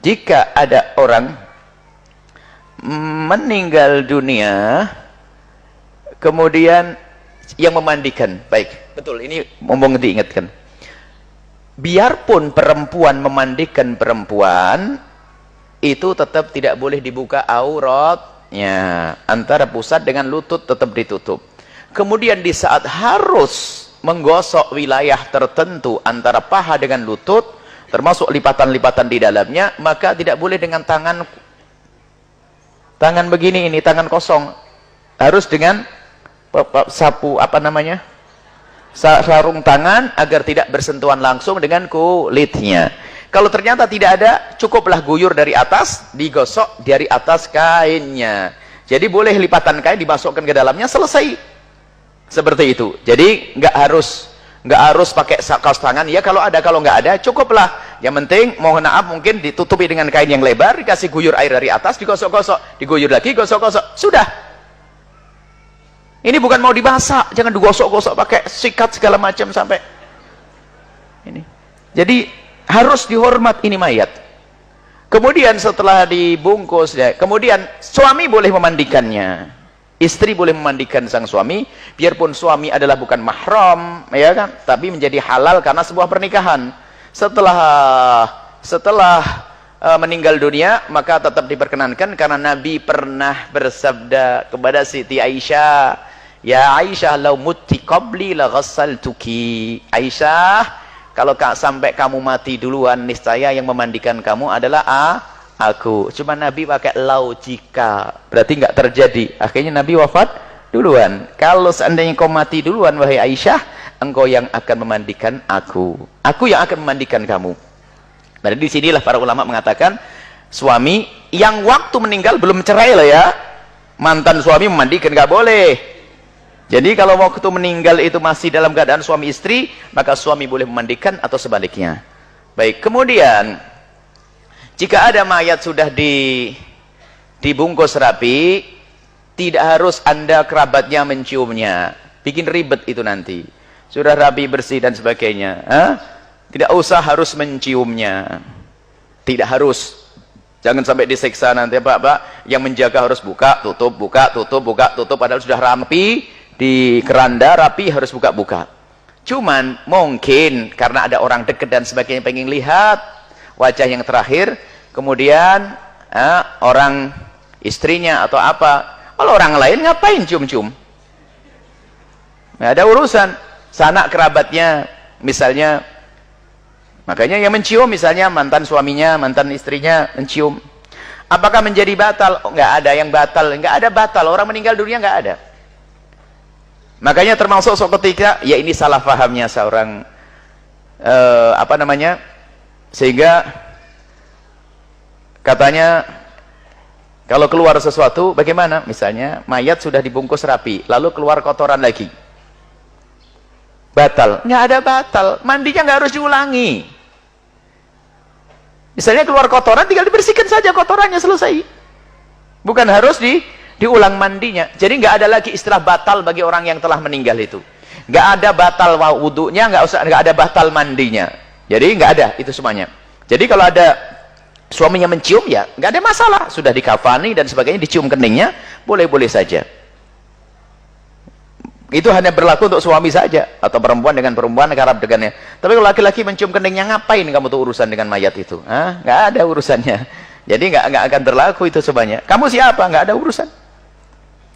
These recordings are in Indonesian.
jika ada orang meninggal dunia kemudian yang memandikan, baik, betul, ini ngomong diingatkan, biarpun perempuan memandikan perempuan itu tetap tidak boleh dibuka auratnya, antara pusat dengan lutut tetap ditutup. Kemudian di saat harus menggosok wilayah tertentu antara paha dengan lutut, termasuk lipatan-lipatan di dalamnya, maka tidak boleh dengan tangan begini, ini tangan kosong, harus dengan sapu, apa namanya, sarung tangan, agar tidak bersentuhan langsung dengan kulitnya. Kalau ternyata tidak ada, cukuplah guyur dari atas, digosok dari atas kainnya. Jadi boleh lipatan kain dimasukkan ke dalamnya, selesai. Seperti itu. Jadi nggak harus pakai kaos tangan. Ya kalau ada, kalau nggak ada, cukuplah. Yang penting, mohon maaf, mungkin ditutupi dengan kain yang lebar, dikasih guyur air dari atas, digosok-gosok, diguyur lagi, gosok-gosok, sudah. Ini bukan mau dibasah, jangan digosok-gosok pakai sikat segala macam sampai ini. Jadi harus dihormat, ini mayat. Kemudian setelah dibungkus, kemudian suami boleh memandikannya. Istri boleh memandikan sang suami, biarpun suami adalah bukan mahram, ya kan? Tapi menjadi halal karena sebuah pernikahan. Setelah meninggal dunia, maka tetap diperkenankan, karena Nabi pernah bersabda kepada Siti Aisyah, ya Aisyah, lau mutti qabli la ghassaltuki. Aisyah, kalau sampai kamu mati duluan, niscaya yang memandikan kamu adalah aku. Cuma Nabi pakai lau, jika, berarti nggak terjadi. Akhirnya Nabi wafat duluan. Kalau seandainya kau mati duluan, wahai Aisyah, engkau yang akan memandikan aku yang akan memandikan kamu. Berarti disinilah para ulama mengatakan, suami yang waktu meninggal belum cerai lah ya, mantan suami memandikan nggak boleh. Jadi kalau waktu meninggal itu masih dalam keadaan suami istri, maka suami boleh memandikan atau sebaliknya. Baik, kemudian jika ada mayat sudah dibungkus rapi, tidak harus Anda kerabatnya menciumnya, bikin ribet itu nanti. Sudah rapi, bersih dan sebagainya, tidak usah harus menciumnya, tidak harus. Jangan sampai disiksa nanti, Pak, yang menjaga harus buka tutup, buka tutup, buka tutup, padahal sudah rapi di keranda, rapi, harus buka-buka. Cuman mungkin karena ada orang dekat dan sebagainya, pengen lihat wajah yang terakhir, kemudian orang istrinya atau apa, kalau orang lain ngapain cium-cium, nggak ada urusan. Sanak kerabatnya misalnya, makanya yang mencium misalnya mantan suaminya, mantan istrinya mencium, apakah menjadi batal? Oh, nggak ada yang batal, nggak ada batal, orang meninggal dunia nggak ada. Makanya termasuk ketika, ya ini salah pahamnya seorang apa namanya, sehingga katanya kalau keluar sesuatu, bagaimana? Misalnya mayat sudah dibungkus rapi, lalu keluar kotoran lagi, batal? Nggak ada batal, mandinya nggak harus diulangi. Misalnya keluar kotoran, tinggal dibersihkan saja kotorannya, selesai. Bukan harus diulang mandinya. Jadi nggak ada lagi istilah batal bagi orang yang telah meninggal itu. Nggak ada batal wudunya, nggak ada batal mandinya. Jadi nggak ada itu semuanya. Jadi kalau ada suaminya mencium, ya nggak ada masalah, sudah dikafani dan sebagainya, dicium keningnya, boleh-boleh saja. Itu hanya berlaku untuk suami saja, atau perempuan dengan perempuan, kerap dengannya. Tapi kalau laki-laki mencium keningnya, ngapain kamu tuh urusan dengan mayat itu? Nggak ada urusannya. Jadi nggak akan berlaku itu semuanya. Kamu siapa? Nggak ada urusan.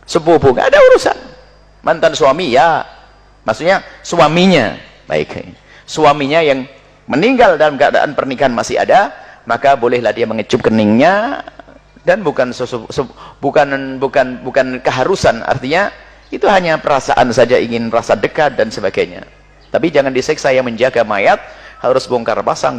Sepupu, nggak ada urusan. Mantan suami, ya, maksudnya suaminya, baik, suaminya yang meninggal dalam keadaan pernikahan masih ada, maka bolehlah dia mengecup keningnya, dan bukan keharusan. Artinya itu hanya perasaan saja, ingin rasa dekat dan sebagainya. Tapi jangan disiksa yang menjaga mayat, harus bongkar pasang